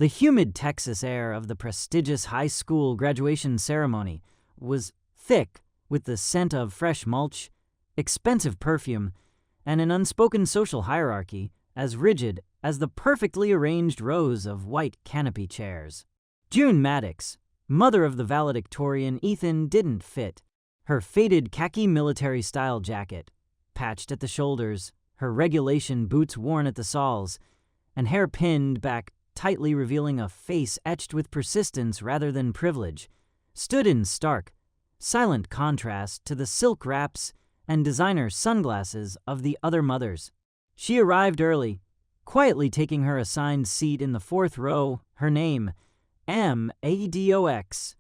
The humid Texas air of the prestigious high school graduation ceremony was thick with the scent of fresh mulch, expensive perfume, and an unspoken social hierarchy as rigid as the perfectly arranged rows of white canopy chairs. June Maddox, mother of the valedictorian Ethan, didn't fit. Her faded khaki military-style jacket, patched at the shoulders, her regulation boots worn at the soles, and hair pinned back tightly revealing a face etched with persistence rather than privilege, stood in stark, silent contrast to the silk wraps and designer sunglasses of the other mothers. She arrived early, quietly taking her assigned seat in the fourth row, her name, M.A.D.O.X.,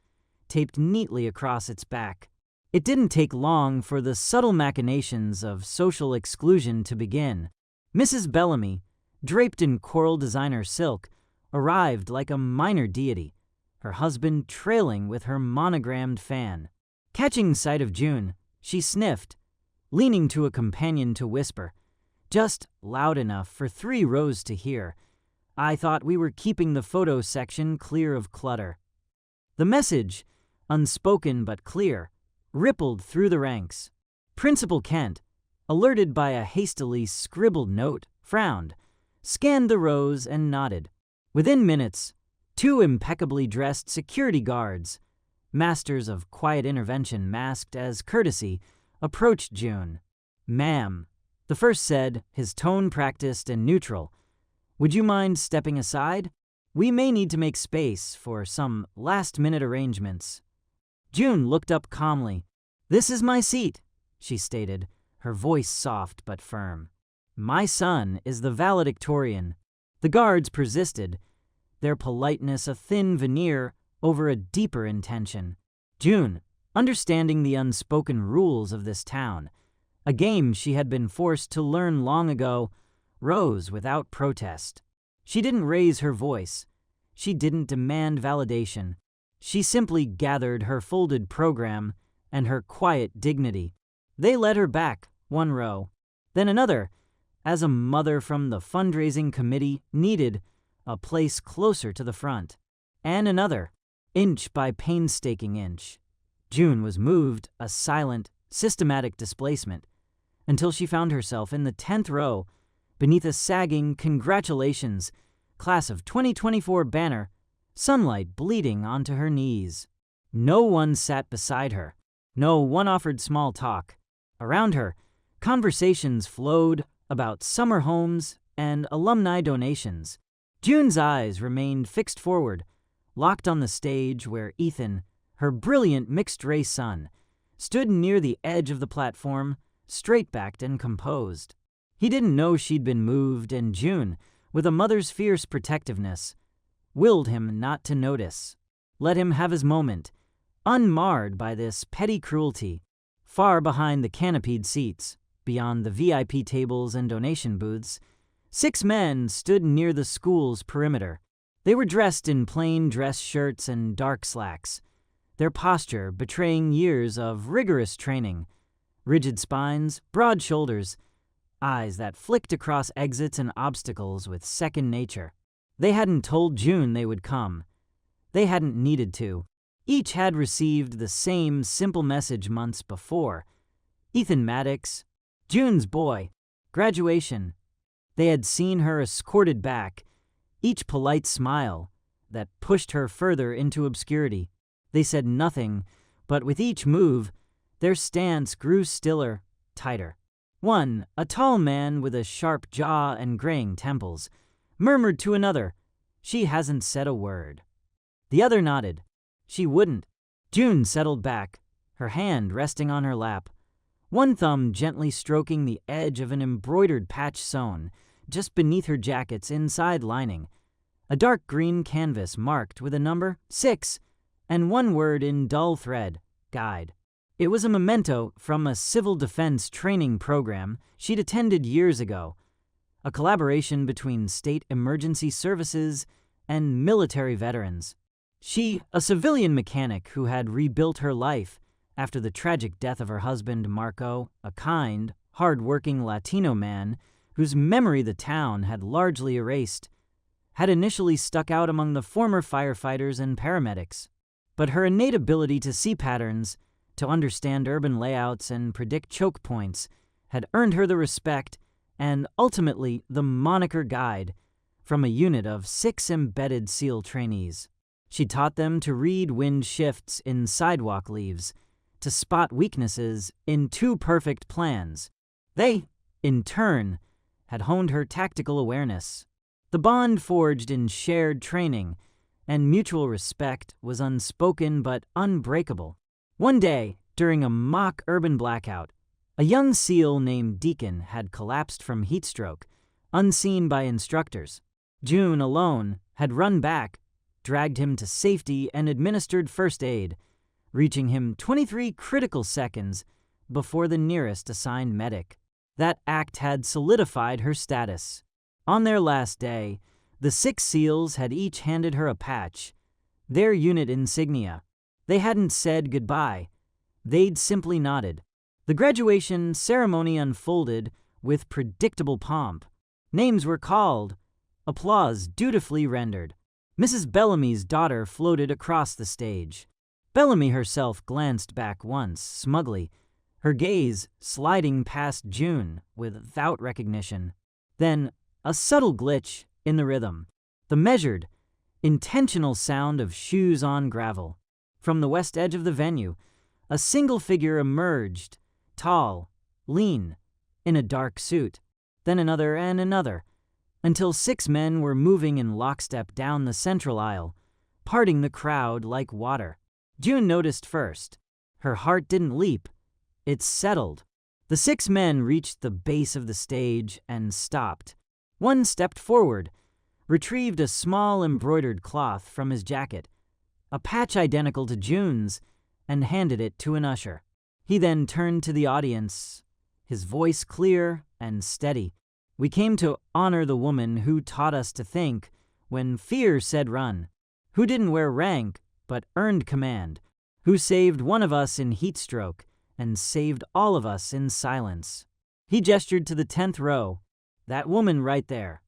taped neatly across its back. It didn't take long for the subtle machinations of social exclusion to begin. Mrs. Bellamy, draped in coral designer silk, arrived like a minor deity, her husband trailing with her monogrammed fan. Catching sight of June, she sniffed, leaning to a companion to whisper, just loud enough for 3 rows to hear, "I thought we were keeping the photo section clear of clutter." The message, unspoken but clear, rippled through the ranks. Principal Kent, alerted by a hastily scribbled note, frowned, scanned the rows, and nodded. Within minutes, 2 impeccably dressed security guards, masters of quiet intervention masked as courtesy, approached June. "Ma'am," the first said, his tone practiced and neutral, "would you mind stepping aside? We may need to make space for some last-minute arrangements." June looked up calmly. "This is my seat," she stated, her voice soft but firm. "My son is the valedictorian." The guards persisted, their politeness a thin veneer over a deeper intention. June, understanding the unspoken rules of this town, a game she had been forced to learn long ago, rose without protest. She didn't raise her voice. She didn't demand validation. She simply gathered her folded program and her quiet dignity. They led her back 1 row, then another, as a mother from the fundraising committee needed a place closer to the front, and another, inch by painstaking inch. June was moved a silent, systematic displacement until she found herself in the 10th row beneath a sagging "Congratulations, Class of 2024" banner, sunlight bleeding onto her knees. No one sat beside her. No one offered small talk. Around her, conversations flowed about summer homes and alumni donations. June's eyes remained fixed forward, locked on the stage where Ethan, her brilliant mixed-race son, stood near the edge of the platform, straight-backed and composed. He didn't know she'd been moved, and June, with a mother's fierce protectiveness, willed him not to notice. Let him have his moment, unmarred by this petty cruelty. Far behind the canopied seats, beyond the VIP tables and donation booths, 6 men stood near the school's perimeter. They were dressed in plain dress shirts and dark slacks, their posture betraying years of rigorous training, rigid spines, broad shoulders, eyes that flicked across exits and obstacles with second nature. They hadn't told June they would come. They hadn't needed to. Each had received the same simple message months before. Ethan Maddox, June's boy, graduation. They had seen her escorted back, each polite smile that pushed her further into obscurity. They said nothing, but with each move, their stance grew stiller, tighter. One, a tall man with a sharp jaw and graying temples, murmured to another, "She hasn't said a word." The other nodded. She wouldn't. June settled back, her hand resting on her lap, one thumb gently stroking the edge of an embroidered patch sewn just beneath her jacket's inside lining, a dark green canvas marked with a number 6 and one word in dull thread, "Guide." It was a memento from a civil defense training program she'd attended years ago, a collaboration between state emergency services and military veterans. She, a civilian mechanic who had rebuilt her life after the tragic death of her husband, Marco, a kind, hard-working Latino man whose memory the town had largely erased, had initially stuck out among the former firefighters and paramedics. But her innate ability to see patterns, to understand urban layouts and predict choke points, had earned her the respect and ultimately the moniker guide from a unit of 6 embedded SEAL trainees. She taught them to read wind shifts in sidewalk leaves, to spot weaknesses in too perfect plans. They, in turn, had honed her tactical awareness. The bond forged in shared training and mutual respect was unspoken but unbreakable. One day, during a mock urban blackout, a young SEAL named Deacon had collapsed from heatstroke, unseen by instructors. June, alone, had run back, dragged him to safety, and administered first aid, reaching him 23 critical seconds before the nearest assigned medic. That act had solidified her status. On their last day, the 6 SEALs had each handed her a patch, their unit insignia. They hadn't said goodbye. They'd simply nodded. The graduation ceremony unfolded with predictable pomp. Names were called, applause dutifully rendered. Mrs. Bellamy's daughter floated across the stage. Bellamy herself glanced back once, smugly, her gaze sliding past June without recognition. Then, a subtle glitch in the rhythm, the measured, intentional sound of shoes on gravel. From the west edge of the venue, a single figure emerged, tall, lean, in a dark suit, then another and another, until 6 men were moving in lockstep down the central aisle, parting the crowd like water. June noticed first. Her heart didn't leap. It settled. The 6 men reached the base of the stage and stopped. One stepped forward, retrieved a small embroidered cloth from his jacket, a patch identical to June's, and handed it to an usher. He then turned to the audience, his voice clear and steady. "We came to honor the woman who taught us to think when fear said run, who didn't wear rank but earned command, who saved one of us in heat stroke and saved all of us in silence." He gestured to the 10th row, that woman right there.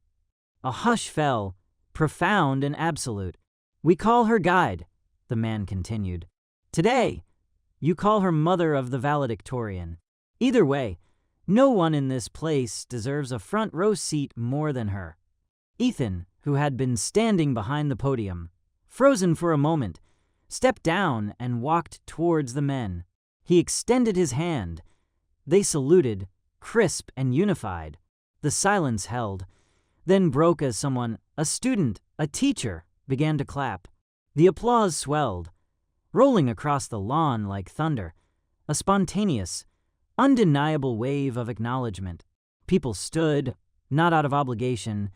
A hush fell, profound and absolute. "We call her guide," the man continued. "Today, you call her mother of the valedictorian. Either way, no one in this place deserves a front row seat more than her." Ethan, who had been standing behind the podium, frozen for a moment, stepped down and walked towards the men. He extended his hand. They saluted, crisp and unified. The silence held, then broke as someone, a student, a teacher, began to clap. The applause swelled, rolling across the lawn like thunder, a spontaneous, undeniable wave of acknowledgement. People stood, not out of obligation,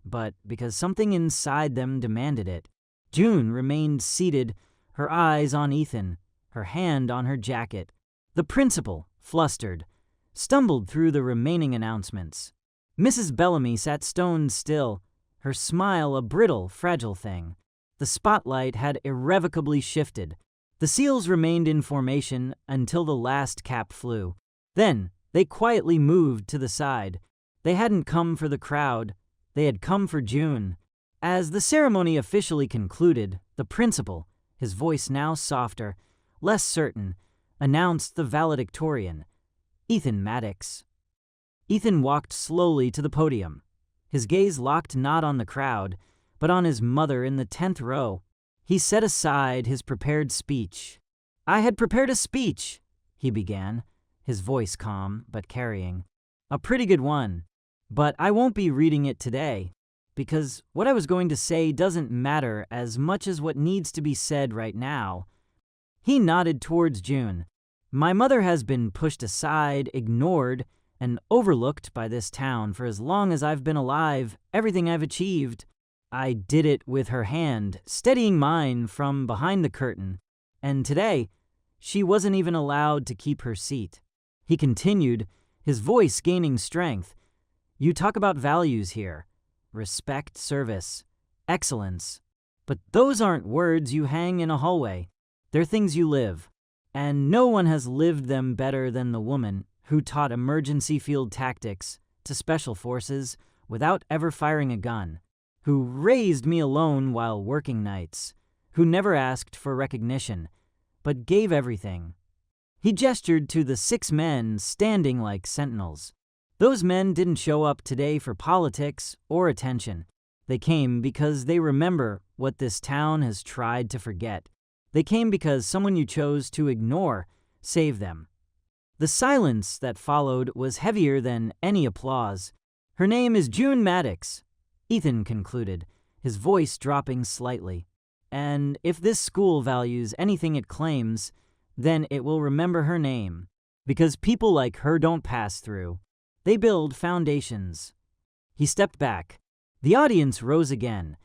but because something inside them demanded it. June remained seated, her eyes on Ethan, her hand on her jacket. The principal, flustered, stumbled through the remaining announcements. Mrs. Bellamy sat stone still, her smile a brittle, fragile thing. The spotlight had irrevocably shifted. The SEALs remained in formation until the last cap flew. Then, they quietly moved to the side. They hadn't come for the crowd. They had come for June. As the ceremony officially concluded, the principal, his voice now softer, less certain, announced the valedictorian, Ethan Maddox. Ethan walked slowly to the podium, his gaze locked not on the crowd, but on his mother in the 10th row. He set aside his prepared speech. "I had prepared a speech," he began, his voice calm but carrying. "A pretty good one, but I won't be reading it today, because what I was going to say doesn't matter as much as what needs to be said right now." He nodded towards June. "My mother has been pushed aside, ignored, and overlooked by this town for as long as I've been alive, everything I've achieved. I did it with her hand, steadying mine from behind the curtain, and today, she wasn't even allowed to keep her seat." He continued, his voice gaining strength. "You talk about values here, respect, service, excellence, but those aren't words you hang in a hallway. They're things you live, and no one has lived them better than the woman who taught emergency field tactics to special forces without ever firing a gun, who raised me alone while working nights, who never asked for recognition, but gave everything. He gestured to the 6 men standing like sentinels. Those men didn't show up today for politics or attention. They came because they remember what this town has tried to forget. They came because someone you chose to ignore saved them. The silence that followed was heavier than any applause. Her name is June Maddox, Ethan concluded, his voice dropping slightly. And if this school values anything it claims, then it will remember her name. Because people like her don't pass through. They build foundations. He stepped back. The audience rose again,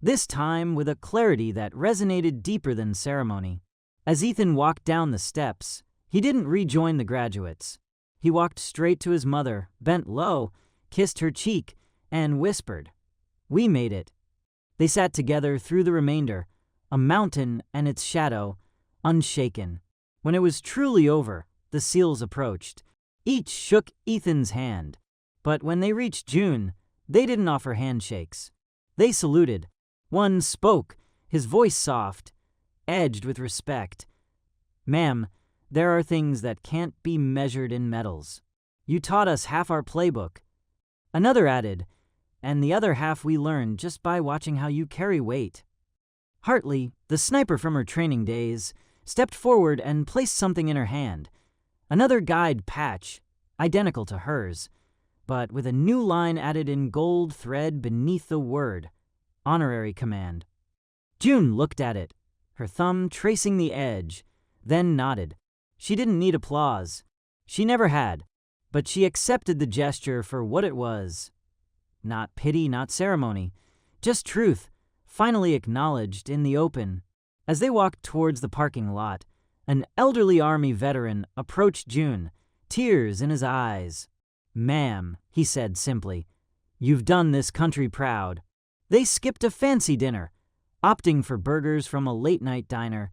this time with a clarity that resonated deeper than ceremony. As Ethan walked down the steps, he didn't rejoin the graduates. He walked straight to his mother, bent low, kissed her cheek, and whispered, "We made it." They sat together through the remainder, a mountain and its shadow, unshaken. When it was truly over, the seals approached. Each shook Ethan's hand, but when they reached June, they didn't offer handshakes. They saluted. One spoke, his voice soft, edged with respect. "Ma'am, there are things that can't be measured in medals. You taught us half our playbook." Another added, "And the other half we learned just by watching how you carry weight." Hartley, the sniper from her training days, stepped forward and placed something in her hand. Another guide patch, identical to hers, but with a new line added in gold thread beneath the word, honorary command. June looked at it, her thumb tracing the edge, then nodded. She didn't need applause. She never had, but she accepted the gesture for what it was. Not pity, not ceremony, just truth, finally acknowledged in the open. As they walked towards the parking lot, an elderly Army veteran approached June, tears in his eyes. "Ma'am," he said simply, "you've done this country proud." They skipped a fancy dinner, opting for burgers from a late-night diner,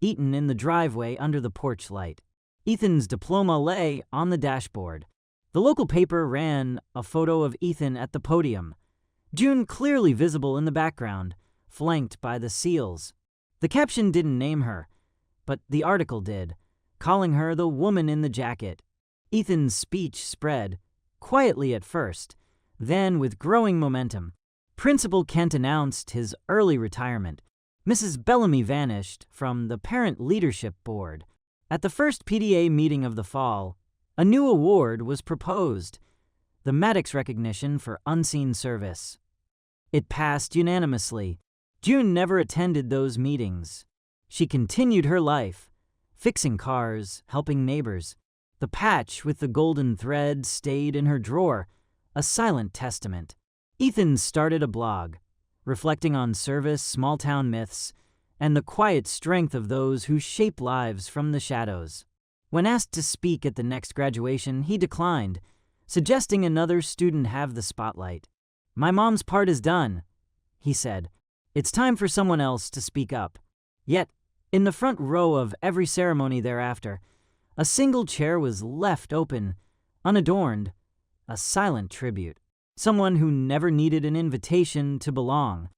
eaten in the driveway under the porch light. Ethan's diploma lay on the dashboard. The local paper ran a photo of Ethan at the podium, June clearly visible in the background, flanked by the seals. The caption didn't name her, but the article did, calling her the woman in the jacket. Ethan's speech spread, quietly at first, then with growing momentum. Principal Kent announced his early retirement. Mrs. Bellamy vanished from the parent leadership board. At the first PDA meeting of the fall, a new award was proposed, the Maddox Recognition for Unseen Service. It passed unanimously. June never attended those meetings. She continued her life, fixing cars, helping neighbors. The patch with the golden thread stayed in her drawer, a silent testament. Ethan started a blog, reflecting on service, small-town myths, and the quiet strength of those who shape lives from the shadows. When asked to speak at the next graduation, he declined, suggesting another student have the spotlight. "My mom's part is done," he said. "It's time for someone else to speak up." Yet, in the front row of every ceremony thereafter, a single chair was left open, unadorned, a silent tribute. Someone who never needed an invitation to belong,